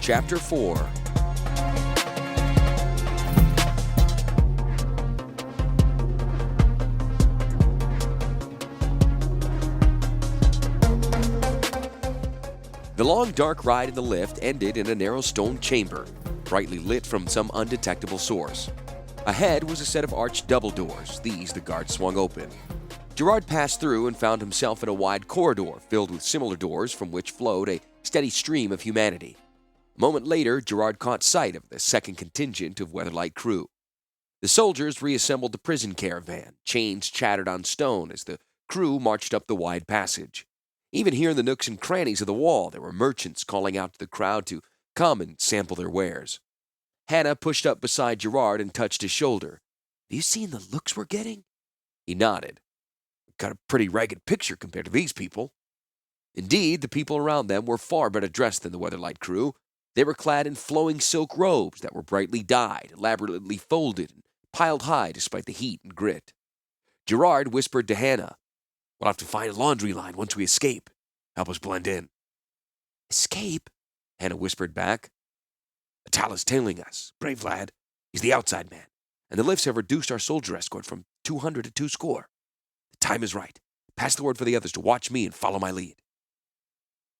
Chapter 4. The long, dark ride in the lift ended in a narrow stone chamber, brightly lit from some undetectable source. Ahead was a set of arched double doors. These the guard swung open. Gerard passed through and found himself in a wide corridor filled with similar doors from which flowed a steady stream of humanity. A moment later, Gerard caught sight of the second contingent of Weatherlight crew. The soldiers reassembled the prison caravan. Chains chattered on stone as the crew marched up the wide passage. Even here in the nooks and crannies of the wall, there were merchants calling out to the crowd to come and sample their wares. Hannah pushed up beside Gerard and touched his shoulder. "Have you seen the looks we're getting?" He nodded. "Got a pretty ragged picture compared to these people." Indeed, the people around them were far better dressed than the Weatherlight crew. They were clad in flowing silk robes that were brightly dyed, elaborately folded, and piled high despite the heat and grit. Gerard whispered to Hannah, "We'll have to find a laundry line once we escape. Help us blend in." "Escape?" Hannah whispered back. "Atala's tailing us. Brave lad. He's the outside man. And the lifts have reduced our soldier escort from 200 to 200. The time is right. Pass the word for the others to watch me and follow my lead."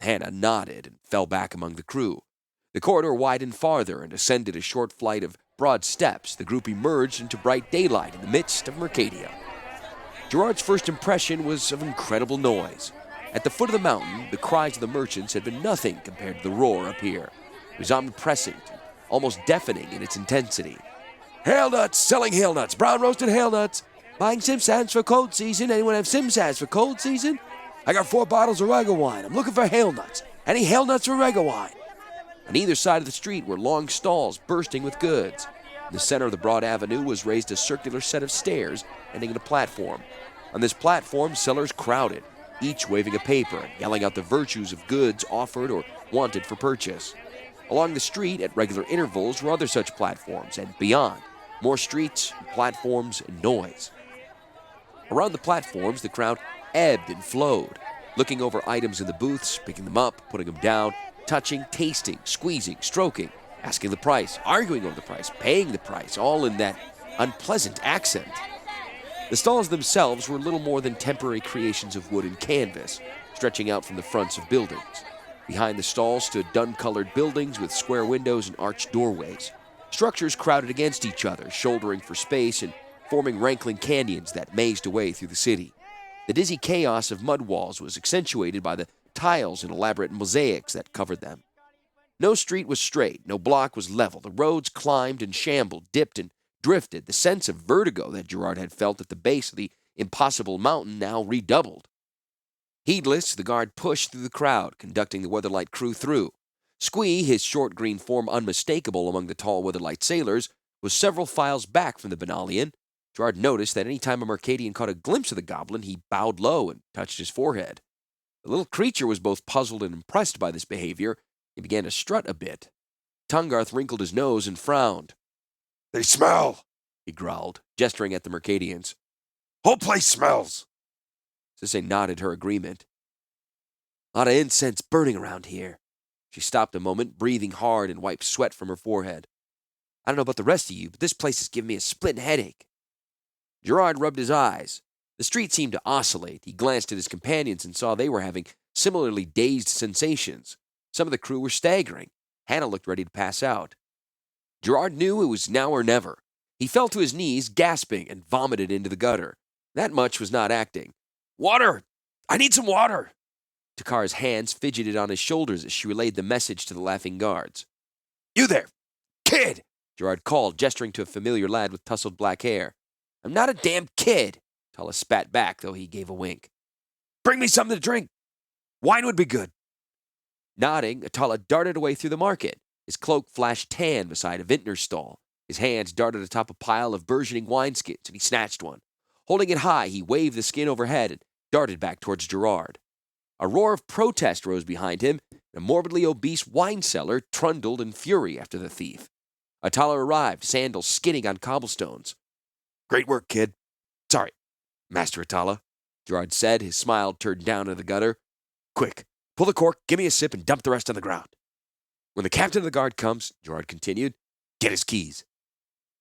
Hannah nodded and fell back among the crew. The corridor widened farther and ascended a short flight of broad steps. The group emerged into bright daylight in the midst of Mercadian. Gerard's first impression was of incredible noise. At the foot of the mountain, the cries of the merchants had been nothing compared to the roar up here. It was omnipresent, almost deafening in its intensity. "Hail nuts! Selling hail nuts! Brown roasted hail nuts! Buying Simsans for cold season! Anyone have Simsans for cold season? I got 4 bottles of Rega wine. I'm looking for hail nuts. Any hail nuts for Rega wine?" On either side of the street were long stalls bursting with goods. In the center of the broad avenue was raised a circular set of stairs ending in a platform. On this platform, sellers crowded, each waving a paper and yelling out the virtues of goods offered or wanted for purchase. Along the street, at regular intervals, were other such platforms, and beyond, more streets, platforms, and noise. Around the platforms, the crowd ebbed and flowed, looking over items in the booths, picking them up, putting them down, touching, tasting, squeezing, stroking, asking the price, arguing over the price, paying the price, all in that unpleasant accent. The stalls themselves were little more than temporary creations of wood and canvas, stretching out from the fronts of buildings. Behind the stalls stood dun-colored buildings with square windows and arched doorways. Structures crowded against each other, shouldering for space and forming rankling canyons that mazed away through the city. The dizzy chaos of mud walls was accentuated by the tiles and elaborate mosaics that covered them. No street was straight, no block was level. The roads climbed and shambled, dipped and drifted. The sense of vertigo that Gerard had felt at the base of the impossible mountain now redoubled. Heedless, the guard pushed through the crowd, conducting the Weatherlight crew through. Squee, his short green form unmistakable among the tall Weatherlight sailors, was several files back from the Benalian. Gerard noticed that any time a Mercadian caught a glimpse of the goblin, he bowed low and touched his forehead. The little creature was both puzzled and impressed by this behavior. He began to strut a bit. Tungarth wrinkled his nose and frowned. "They smell," he growled, gesturing at the Mercadians. "Whole place smells." Sissay nodded her agreement. "A lot of incense burning around here." She stopped a moment, breathing hard, and wiped sweat from her forehead. "I don't know about the rest of you, but this place is giving me a splitting headache." Gerard rubbed his eyes. The street seemed to oscillate. He glanced at his companions and saw they were having similarly dazed sensations. Some of the crew were staggering. Hannah looked ready to pass out. Gerard knew it was now or never. He fell to his knees, gasping, and vomited into the gutter. That much was not acting. "Water! I need some water!" Takara's hands fidgeted on his shoulders as she relayed the message to the laughing guards. "You there! Kid!" Gerard called, gesturing to a familiar lad with tousled black hair. "I'm not a damn kid!" Tala spat back, though he gave a wink. "Bring me something to drink. Wine would be good." Nodding, Atala darted away through the market. His cloak flashed tan beside a vintner's stall. His hands darted atop a pile of burgeoning wineskins, and he snatched one. Holding it high, he waved the skin overhead and darted back towards Gerard. A roar of protest rose behind him, and a morbidly obese wine seller trundled in fury after the thief. Atala arrived, sandals skidding on cobblestones. "Great work, kid. Sorry, Master Atala," Gerard said, his smile turned down to the gutter. "Quick, pull the cork, give me a sip, and dump the rest on the ground." When the captain of the guard comes, Gerard continued, get his keys.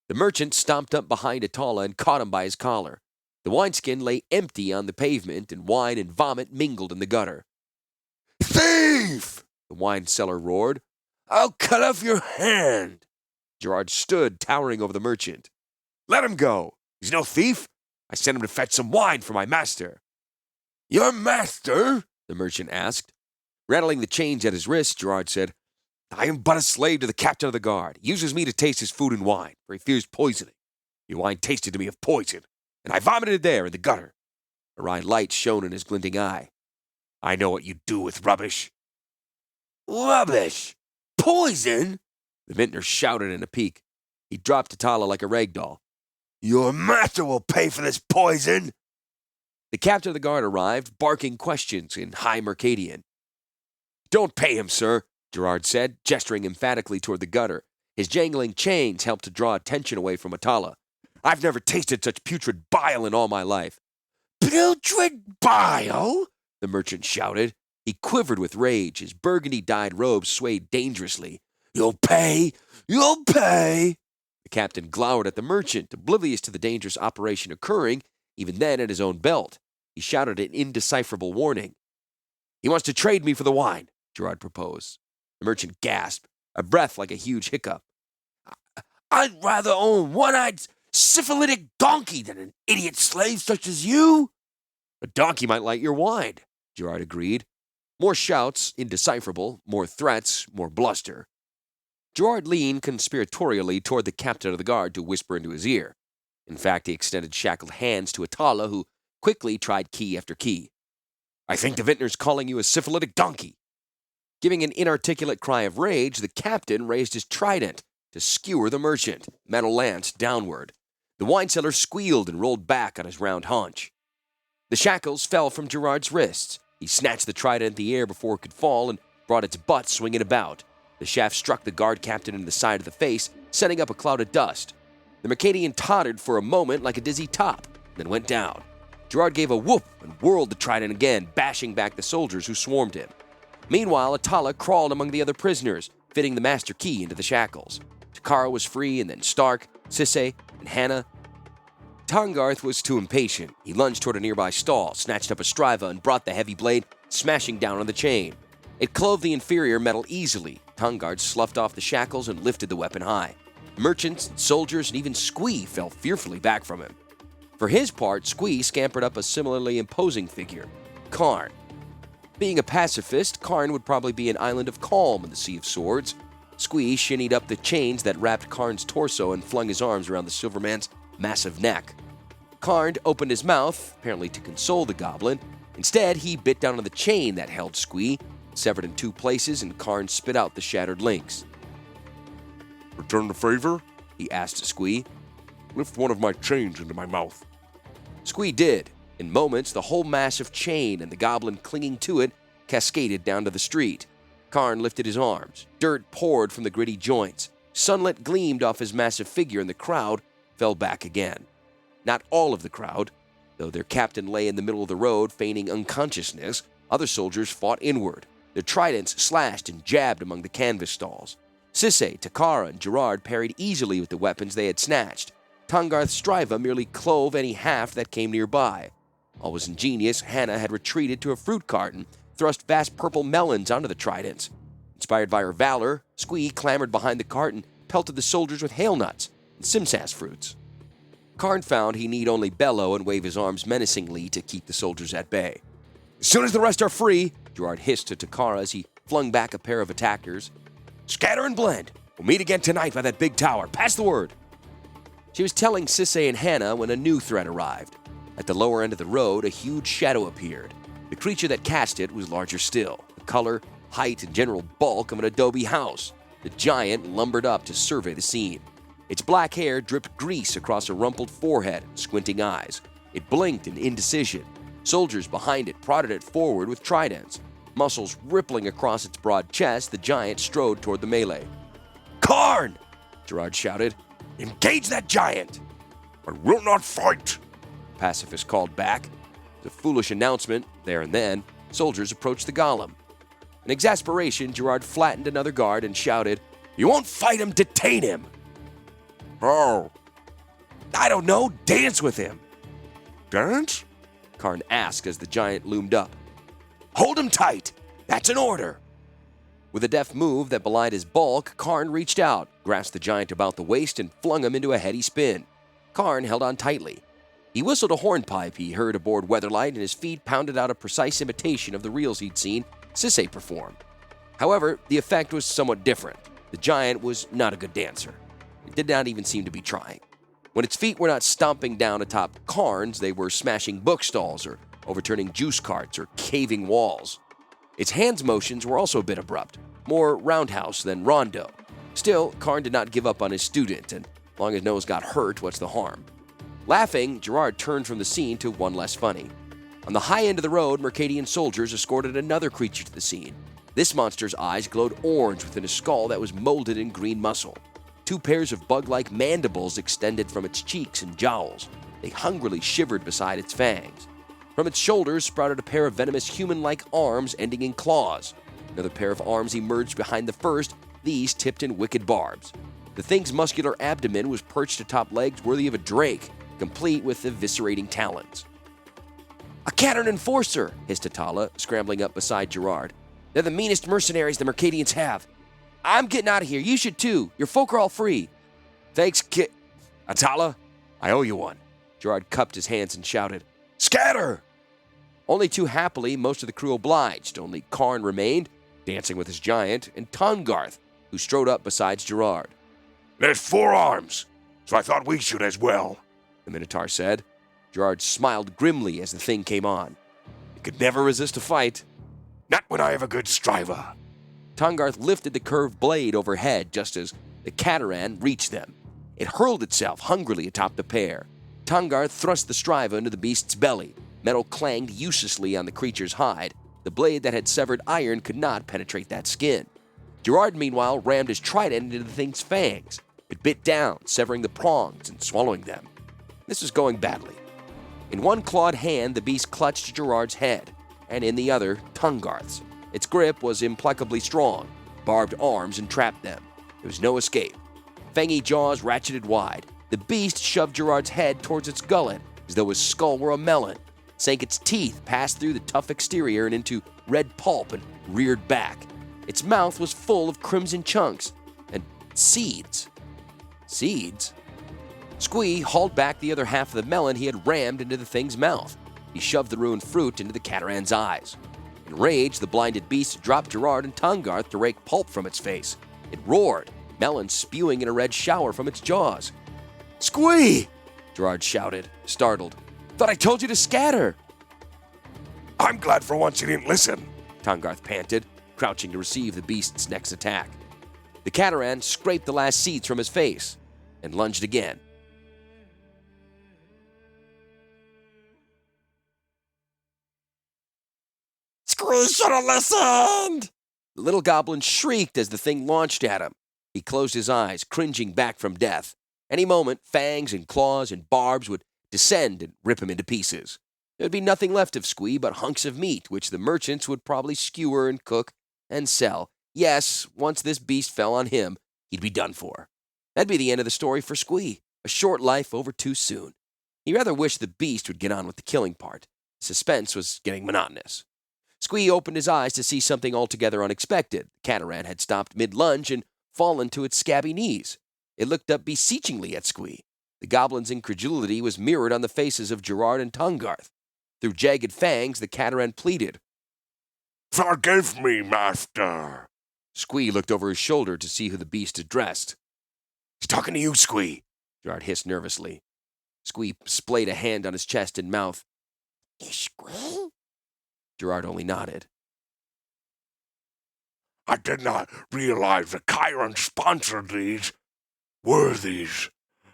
The merchant stomped up behind Atala and caught him by his collar. The wineskin lay empty on the pavement, and wine and vomit mingled in the gutter. Thief! The wine seller roared. I'll cut off your hand. Gerard stood, towering over the merchant. Let him go. He's no thief. I sent him to fetch some wine for my master. Your master? The merchant asked. Rattling the chains at his wrists, Gerard said, I am but a slave to the captain of the guard. He uses me to taste his food and wine, for he fears poisoning. Your wine tasted to me of poison, and I vomited there in the gutter. A wry light shone in his glinting eye. I know what you do with rubbish. Rubbish? Poison? The vintner shouted in a pique. He dropped Atala like a rag doll. Your master will pay for this poison. The captain of the guard arrived, barking questions in high Mercadian. Don't pay him, sir, Gerard said, gesturing emphatically toward the gutter. His jangling chains helped to draw attention away from Atala. I've never tasted such putrid bile in all my life. Putrid bile? The merchant shouted. He quivered with rage. His burgundy-dyed robes swayed dangerously. You'll pay! You'll pay! The captain glowered at the merchant, oblivious to the dangerous operation occurring, even then at his own belt. He shouted an indecipherable warning. He wants to trade me for the wine, Gerard proposed. The merchant gasped, a breath like a huge hiccup. I'd rather own a one-eyed syphilitic donkey than an idiot slave such as you. A donkey might like your wine, Gerard agreed. More shouts, indecipherable, more threats, more bluster. Gerard leaned conspiratorially toward the captain of the guard to whisper into his ear. In fact, he extended shackled hands to Atala, who quickly tried key after key. I think the vintner's calling you a syphilitic donkey. Giving an inarticulate cry of rage, the captain raised his trident to skewer the merchant, metal lance downward. The wine seller squealed and rolled back on his round haunch. The shackles fell from Gerard's wrists. He snatched the trident in the air before it could fall and brought its butt swinging about. The shaft struck the guard captain in the side of the face, setting up a cloud of dust. The Mercadian tottered for a moment like a dizzy top, then went down. Gerard gave a whoop and whirled the trident again, bashing back the soldiers who swarmed him. Meanwhile, Atala crawled among the other prisoners, fitting the master key into the shackles. Takara was free, and then Stark, Sisse, and Hannah. Tongarth was too impatient. He lunged toward a nearby stall, snatched up a striva, and brought the heavy blade smashing down on the chain. It clove the inferior metal easily. Tongarth sloughed off the shackles and lifted the weapon high. Merchants, soldiers, and even Squee fell fearfully back from him. For his part, Squee scampered up a similarly imposing figure, Karn. Being a pacifist, Karn would probably be an island of calm in the Sea of Swords. Squee shinnied up the chains that wrapped Karn's torso and flung his arms around the Silverman's massive neck. Karn opened his mouth, apparently to console the goblin. Instead, he bit down on the chain that held Squee, severed in two places, and Karn spit out the shattered links. Return the favor? He asked Squee. Lift one of my chains into my mouth. Squee did. In moments, the whole massive chain and the goblin clinging to it cascaded down to the street. Karn lifted his arms. Dirt poured from the gritty joints. Sunlight gleamed off his massive figure, and the crowd fell back again. Not all of the crowd. Though their captain lay in the middle of the road, feigning unconsciousness, other soldiers fought inward. Their tridents slashed and jabbed among the canvas stalls. Sisse, Takara, and Gerard parried easily with the weapons they had snatched. Tongarth's striva merely clove any half that came nearby. All was ingenious. Hannah had retreated to a fruit cart and thrust vast purple melons onto the tridents. Inspired by her valor, Squee clambered behind the cart and pelted the soldiers with hail nuts and simsas fruits. Karn found he need only bellow and wave his arms menacingly to keep the soldiers at bay. As soon as the rest are free, Gerard hissed to Takara as he flung back a pair of attackers. Scatter and blend. We'll meet again tonight by that big tower. Pass the word. She was telling Sisse and Hannah when a new threat arrived. At the lower end of the road, a huge shadow appeared. The creature that cast it was larger still, the color, height, and general bulk of an adobe house. The giant lumbered up to survey the scene. Its black hair dripped grease across a rumpled forehead and squinting eyes. It blinked in indecision. Soldiers behind it prodded it forward with tridents. Muscles rippling across its broad chest, the giant strode toward the melee. Karn! Gerard shouted. Engage that giant! I will not fight! The pacifist called back. The foolish announcement, there and then, soldiers approached the golem. In exasperation, Gerard flattened another guard and shouted, "You won't fight him, detain him!" "Oh, I don't know, dance with him." "Dance?" Karn asked as the giant loomed up. "Hold him tight! That's an order!" With a deft move that belied his bulk, Karn reached out, grasped the giant about the waist, and flung him into a heady spin. Karn held on tightly. He whistled a hornpipe he heard aboard Weatherlight, and his feet pounded out a precise imitation of the reels he'd seen Sisay perform. However, the effect was somewhat different. The giant was not a good dancer. It did not even seem to be trying. When its feet were not stomping down atop Karn's, they were smashing bookstalls or overturning juice carts or caving walls. Its hands motions were also a bit abrupt, more roundhouse than rondo. Still, Karn did not give up on his student, and as long as no one got hurt, what's the harm? Laughing, Gerard turned from the scene to one less funny. On the high end of the road, Mercadian soldiers escorted another creature to the scene. This monster's eyes glowed orange within a skull that was molded in green muscle. 2 pairs of bug-like mandibles extended from its cheeks and jowls. They hungrily shivered beside its fangs. From its shoulders sprouted a pair of venomous human-like arms ending in claws. Another pair of arms emerged behind the first, these tipped in wicked barbs. The thing's muscular abdomen was perched atop legs worthy of a drake, complete with eviscerating talons. "A Cattern Enforcer!" hissed Atala, scrambling up beside Gerard. "They're the meanest mercenaries the Mercadians have. I'm getting out of here. You should too. Your folk are all free." "Thanks, Atala. I owe you one." Gerard cupped his hands and shouted, "Scatter!" Only too happily, most of the crew obliged. Only Karn remained, dancing with his giant, and Tahngarth, who strode up beside Gerard. "There's 4 arms, so I thought we should as well," the Minotaur said. Gerard smiled grimly as the thing came on. "You could never resist a fight." "Not when I have a good striver." Tahngarth lifted the curved blade overhead just as the Cataran reached them. It hurled itself hungrily atop the pair. Tahngarth thrust the striva into the beast's belly. Metal clanged uselessly on the creature's hide. The blade that had severed iron could not penetrate that skin. Gerard, meanwhile, rammed his trident into the thing's fangs. It bit down, severing the prongs and swallowing them. This was going badly. In one clawed hand, the beast clutched Gerard's head, and in the other, Tahngarth's. Its grip was implacably strong. Barbed arms entrapped them. There was no escape. Fangy jaws ratcheted wide. The beast shoved Gerard's head towards its gullet, as though his skull were a melon, sank its teeth past through the tough exterior and into red pulp and reared back. Its mouth was full of crimson chunks and seeds. Seeds? Squee hauled back the other half of the melon he had rammed into the thing's mouth. He shoved the ruined fruit into the Cataran's eyes. In rage, the blinded beast dropped Gerard and Tahngarth to rake pulp from its face. It roared, melon spewing in a red shower from its jaws. "Squee!" Gerard shouted, startled. "Thought I told you to scatter!" "I'm glad for once you didn't listen," Tahngarth panted, crouching to receive the beast's next attack. The Cataran scraped the last seeds from his face and lunged again. "Squee should have listened!" The little goblin shrieked as the thing launched at him. He closed his eyes, cringing back from death. Any moment, fangs and claws and barbs would descend and rip him into pieces. There would be nothing left of Squee but hunks of meat, which the merchants would probably skewer and cook and sell. Yes, once this beast fell on him, he'd be done for. That'd be the end of the story for Squee. A short life over too soon. He rather wished the beast would get on with the killing part. Suspense was getting monotonous. Squee opened his eyes to see something altogether unexpected. The Cataran had stopped mid-lunge and fallen to its scabby knees. It looked up beseechingly at Squee. The goblin's incredulity was mirrored on the faces of Gerard and Tahngarth. Through jagged fangs, the Cataran pleaded. "Forgive me, master." Squee looked over his shoulder to see who the beast addressed. "He's talking to you, Squee," Gerard hissed nervously. Squee splayed a hand on his chest and mouth. "Is Squee?" Gerard only nodded. "I did not realize the Chiron sponsored these worthies.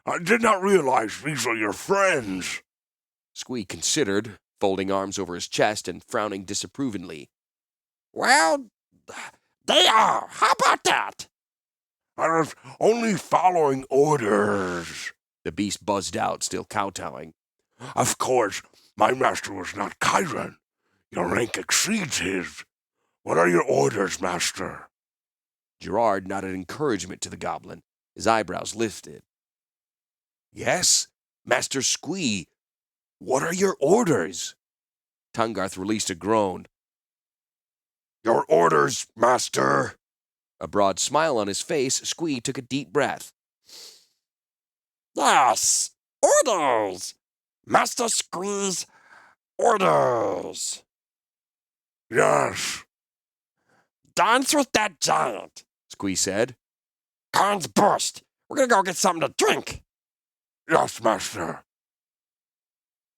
I did not realize these were your friends." Squee considered, folding arms over his chest and frowning disapprovingly. "Well, they are. How about that?" "I was only following orders," the beast buzzed out, still kowtowing. "Of course, my master was not Chiron. Your rank exceeds his. What are your orders, master? Gerard nodded encouragement to the goblin, his eyebrows lifted. Yes, Master Squee, what are your orders? Tungarth released a groan. Your orders, master. A broad smile on his face, Squee took a deep breath. Yes, orders! Master Squeeze, orders! Yes. Dance with that giant, Squee said. Carn's burst. We're gonna go get something to drink. Yes, master.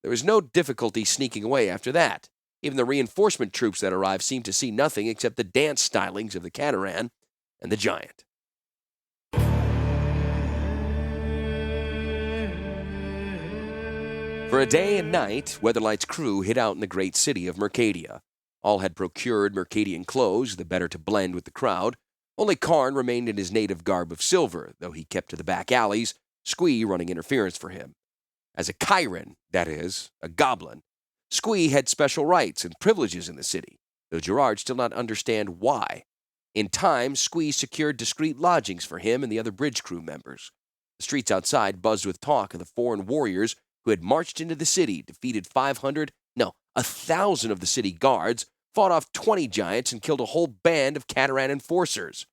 There was no difficulty sneaking away after that. Even the reinforcement troops that arrived seemed to see nothing except the dance stylings of the Cataran and the giant. For a day and night, Weatherlight's crew hid out in the great city of Mercadia. All had procured Mercadian clothes, the better to blend with the crowd. Only Karn remained in his native garb of silver, though he kept to the back alleys, Squee running interference for him. As a Chiron, that is, a goblin, Squee had special rights and privileges in the city, though Gerard still not understand why. In time, Squee secured discreet lodgings for him and the other bridge crew members. The streets outside buzzed with talk of the foreign warriors who had marched into the city, defeated 1,000 of the city guards, fought off 20 giants, and killed a whole band of Cataran enforcers.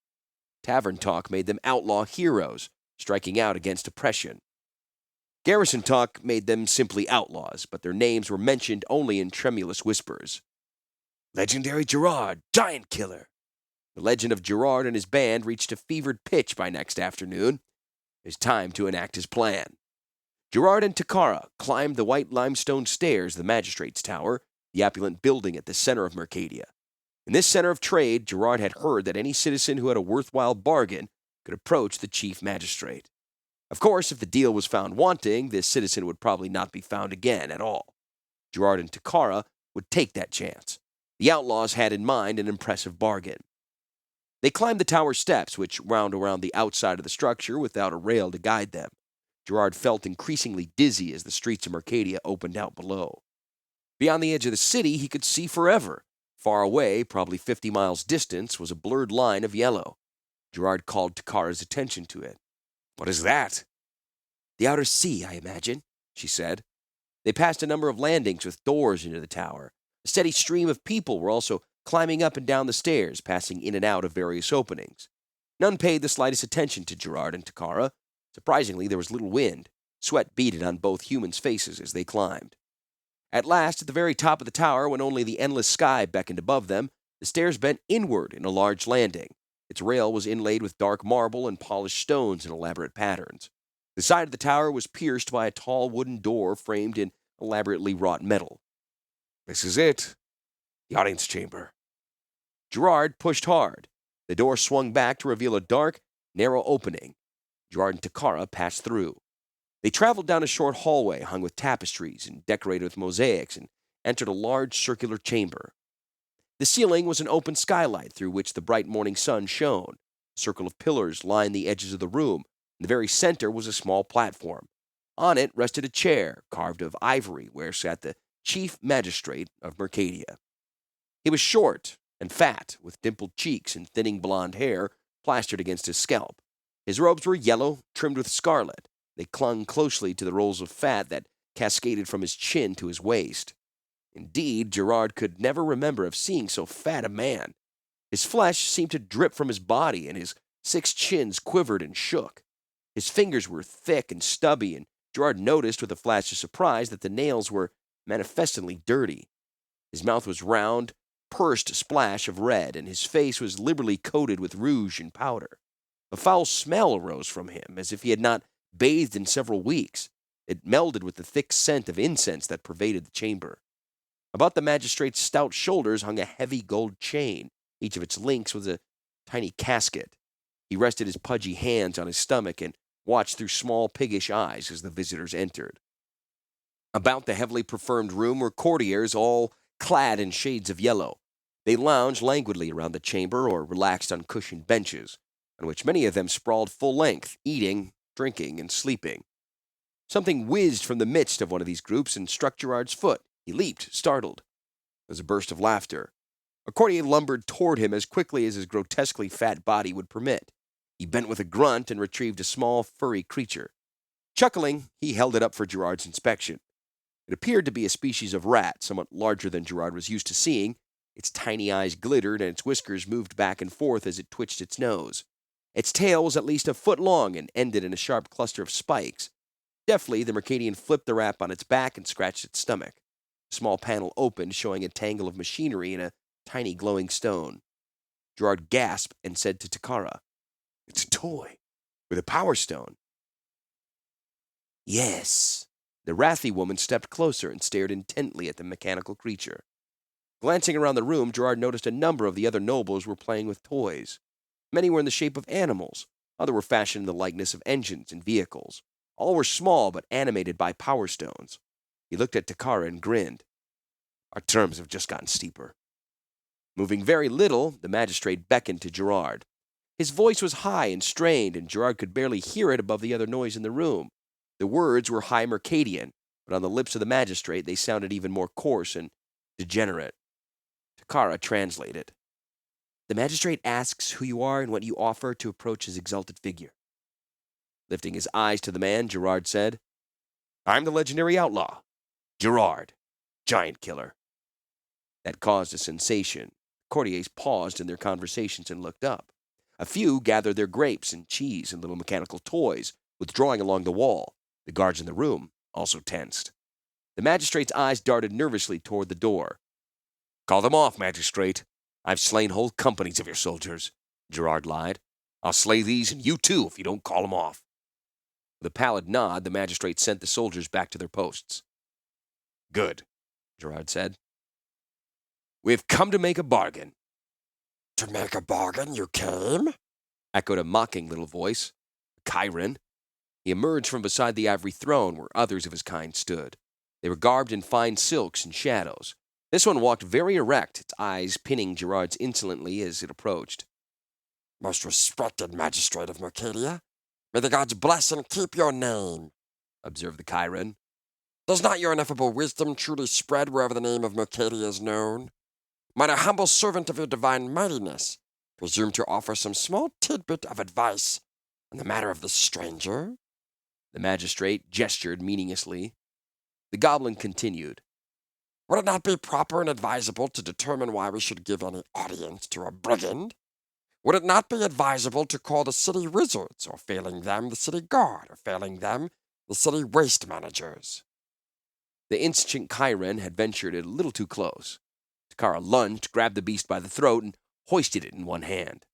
Tavern talk made them outlaw heroes, striking out against oppression. Garrison talk made them simply outlaws, but their names were mentioned only in tremulous whispers. Legendary Gerard, giant killer. The legend of Gerard and his band reached a fevered pitch by next afternoon. It was time to enact his plan. Gerard and Takara climbed the white limestone stairs of the magistrate's tower, the opulent building at the center of Mercadia. In this center of trade, Gerard had heard that any citizen who had a worthwhile bargain could approach the chief magistrate. Of course, if the deal was found wanting, this citizen would probably not be found again at all. Gerard and Takara would take that chance. The outlaws had in mind an impressive bargain. They climbed the tower steps, which wound around the outside of the structure without a rail to guide them. Gerard felt increasingly dizzy as the streets of Mercadia opened out below. Beyond the edge of the city, he could see forever. Far away, probably 50 miles distant, was a blurred line of yellow. Gerard called Takara's attention to it. What is that? The outer sea, I imagine, she said. They passed a number of landings with doors into the tower. A steady stream of people were also climbing up and down the stairs, passing in and out of various openings. None paid the slightest attention to Gerard and Takara. Surprisingly, there was little wind. Sweat beaded on both humans' faces as they climbed. At last, at the very top of the tower, when only the endless sky beckoned above them, the stairs bent inward in a large landing. Its rail was inlaid with dark marble and polished stones in elaborate patterns. The side of the tower was pierced by a tall wooden door framed in elaborately wrought metal. This is it. The audience chamber. Gerard pushed hard. The door swung back to reveal a dark, narrow opening. Gerard and Takara passed through. They traveled down a short hallway hung with tapestries and decorated with mosaics and entered a large circular chamber. The ceiling was an open skylight through which the bright morning sun shone. A circle of pillars lined the edges of the room. In the very center was a small platform. On it rested a chair carved of ivory where sat the chief magistrate of Mercadia. He was short and fat, with dimpled cheeks and thinning blonde hair plastered against his scalp. His robes were yellow, trimmed with scarlet. They clung closely to the rolls of fat that cascaded from his chin to his waist. Indeed, Gerard could never remember of seeing so fat a man. His flesh seemed to drip from his body, and his 6 chins quivered and shook. His fingers were thick and stubby, and Gerard noticed with a flash of surprise that the nails were manifestly dirty. His mouth was round, pursed splash of red, and his face was liberally coated with rouge and powder. A foul smell arose from him, as if he had not bathed in several weeks. It melded with the thick scent of incense that pervaded the chamber. About the magistrate's stout shoulders hung a heavy gold chain. Each of its links was a tiny casket. He rested his pudgy hands on his stomach and watched through small piggish eyes as the visitors entered. About the heavily perfumed room were courtiers, all clad in shades of yellow. They lounged languidly around the chamber or relaxed on cushioned benches, on which many of them sprawled full length, eating, drinking, and sleeping. Something whizzed from the midst of one of these groups and struck Gerard's foot. He leaped, startled. There was a burst of laughter. A courtier lumbered toward him as quickly as his grotesquely fat body would permit. He bent with a grunt and retrieved a small, furry creature. Chuckling, he held it up for Gerard's inspection. It appeared to be a species of rat, somewhat larger than Gerard was used to seeing. Its tiny eyes glittered, and its whiskers moved back and forth as it twitched its nose. Its tail was at least a foot long and ended in a sharp cluster of spikes. Deftly, the Mercadian flipped the rat on its back and scratched its stomach. A small panel opened, showing a tangle of machinery and a tiny glowing stone. Gerard gasped and said to Takara, "It's a toy, with a power stone." "Yes." The wrathy woman stepped closer and stared intently at the mechanical creature. Glancing around the room, Gerard noticed a number of the other nobles were playing with toys. Many were in the shape of animals. Others were fashioned in the likeness of engines and vehicles. All were small but animated by power stones. He looked at Takara and grinned. "Our terms have just gotten steeper." Moving very little, the magistrate beckoned to Gerard. His voice was high and strained, and Gerard could barely hear it above the other noise in the room. The words were high Mercadian, but on the lips of the magistrate they sounded even more coarse and degenerate. Takara translated. "The magistrate asks who you are and what you offer to approach his exalted figure." Lifting his eyes to the man, Gerard said, "I'm the legendary outlaw, Gerard, giant killer." That caused a sensation. Courtiers paused in their conversations and looked up. A few gathered their grapes and cheese and little mechanical toys, withdrawing along the wall. The guards in the room also tensed. The magistrate's eyes darted nervously toward the door. "Call them off, magistrate. I've slain whole companies of your soldiers," Gerard lied. "I'll slay these and you too if you don't call them off." With a pallid nod, the magistrate sent the soldiers back to their posts. "Good," Gerard said. "We've come to make a bargain." To make a bargain, you came? Echoed a mocking little voice. Chiron. He emerged from beside the ivory throne where others of his kind stood. They were garbed in fine silks and shadows. This one walked very erect, its eyes pinning Gerard's insolently as it approached. "Most respected magistrate of Mercadia, may the gods bless and keep your name," observed the Chiron. "Does not your ineffable wisdom truly spread wherever the name of Mercadia is known? Might a humble servant of your divine mightiness presume to offer some small tidbit of advice in the matter of this stranger?" The magistrate gestured meaninglessly. The goblin continued. "Would it not be proper and advisable to determine why we should give any audience to a brigand? Would it not be advisable to call the city wizards, or failing them, the city guard, or failing them, the city waste managers?" The instant Chiron had ventured a little too close. Takara lunged, grabbed the beast by the throat, and hoisted it in one hand.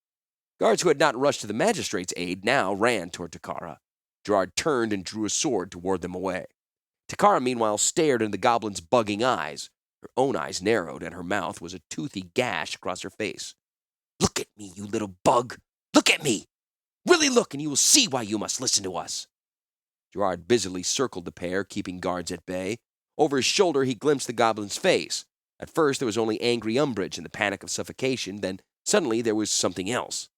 Guards who had not rushed to the magistrate's aid now ran toward Takara. Gerard turned and drew a sword to ward them away. Takara, meanwhile, stared into the goblin's bugging eyes. Her own eyes narrowed, and her mouth was a toothy gash across her face. "Look at me, you little bug! Look at me! Really look, and you will see why you must listen to us." Gerard busily circled the pair, keeping guards at bay. Over his shoulder, he glimpsed the goblin's face. At first, there was only angry umbrage and the panic of suffocation. Then, suddenly, there was something else.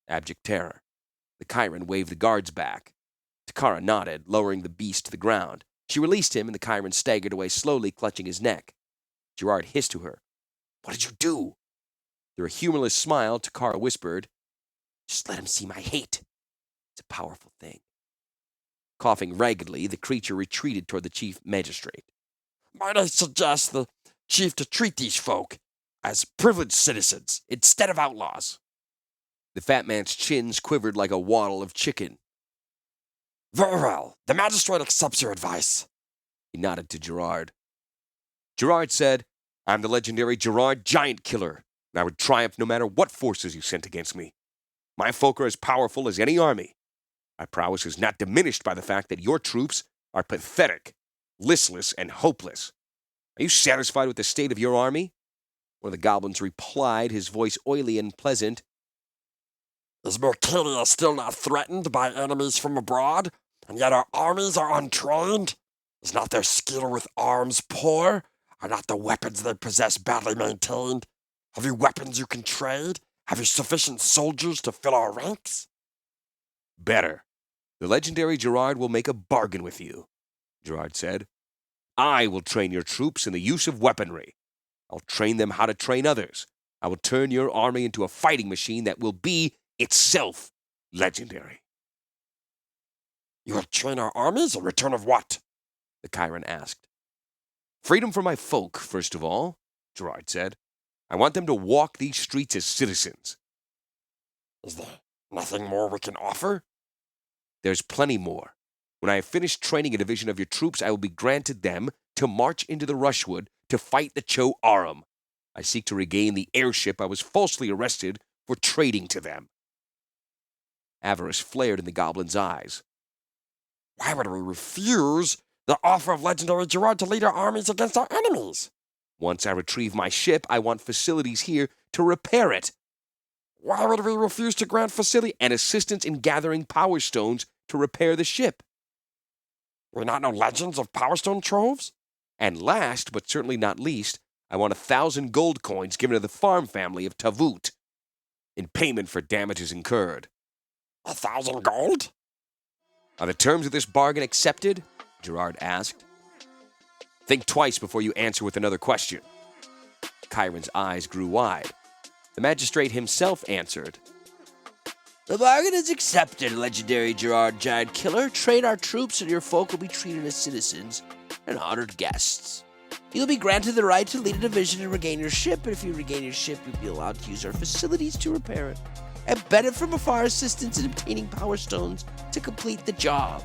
Abject terror. The Chiron waved the guards back. Takara nodded, lowering the beast to the ground. She released him, and the Chiron staggered away slowly, clutching his neck. Gerard hissed to her, "What did you do?" Through a humorless smile, Takara whispered, "Just let him see my hate. It's a powerful thing." Coughing raggedly, the creature retreated toward the chief magistrate. "Might I suggest the chief to treat these folk as privileged citizens instead of outlaws?" The fat man's chins quivered like a waddle of chicken. "Very well. The magistrate accepts your advice." He nodded to Gerard. Gerard said, "I'm the legendary Gerard, giant killer, and I would triumph no matter what forces you sent against me. My folk are as powerful as any army. My prowess is not diminished by the fact that your troops are pathetic, listless, and hopeless. Are you satisfied with the state of your army?" One of the goblins replied, his voice oily and pleasant. "Is Mercadia still not threatened by enemies from abroad, and yet our armies are untrained? Is not their skill with arms poor? Are not the weapons they possess badly maintained? Have you weapons you can trade? Have you sufficient soldiers to fill our ranks?" "Better. The legendary Gerard will make a bargain with you," Gerard said. "I will train your troops in the use of weaponry. I'll train them how to train others. I will turn your army into a fighting machine that will be itself legendary. You will train our armies in return of what? The Chiron asked. Freedom for my folk, first of all, Gerard said. I want them to walk these streets as citizens. Is there nothing more we can offer? There's plenty more. When I have finished training a division of your troops, I will be granted them to march into the Rushwood to fight the Cho Arum. I seek to regain the airship I was falsely arrested for trading to them. Avarice flared in the goblin's eyes. Why would we refuse the offer of legendary Gerard to lead our armies against our enemies? Once I retrieve my ship, I want facilities here to repair it. Why would we refuse to grant facility And assistance in gathering power stones to repair the ship. We not know legends of Power Stone troves? And last, but certainly not least, I want 1,000 gold coins given to the farm family of Tavut in payment for damages incurred. 1,000 gold? Are the terms of this bargain accepted? Gerard asked. Think twice before you answer with another question. Chiron's eyes grew wide. The magistrate himself answered. The bargain is accepted, legendary Gerard Giant Killer. Train our troops and your folk will be treated as citizens and honored guests. You'll be granted the right to lead a division and regain your ship, and if you regain your ship, you'll be allowed to use our facilities to repair it, and benefit from afar assistance in obtaining power stones to complete the job.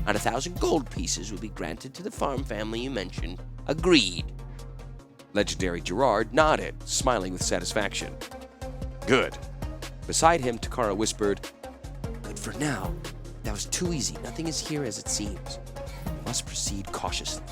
And 1,000 gold pieces will be granted to the farm family you mentioned. Agreed. Legendary Gerard nodded, smiling with satisfaction. Good. Beside him, Takara whispered, Good for now. That was too easy. Nothing is here as it seems. We must proceed cautiously.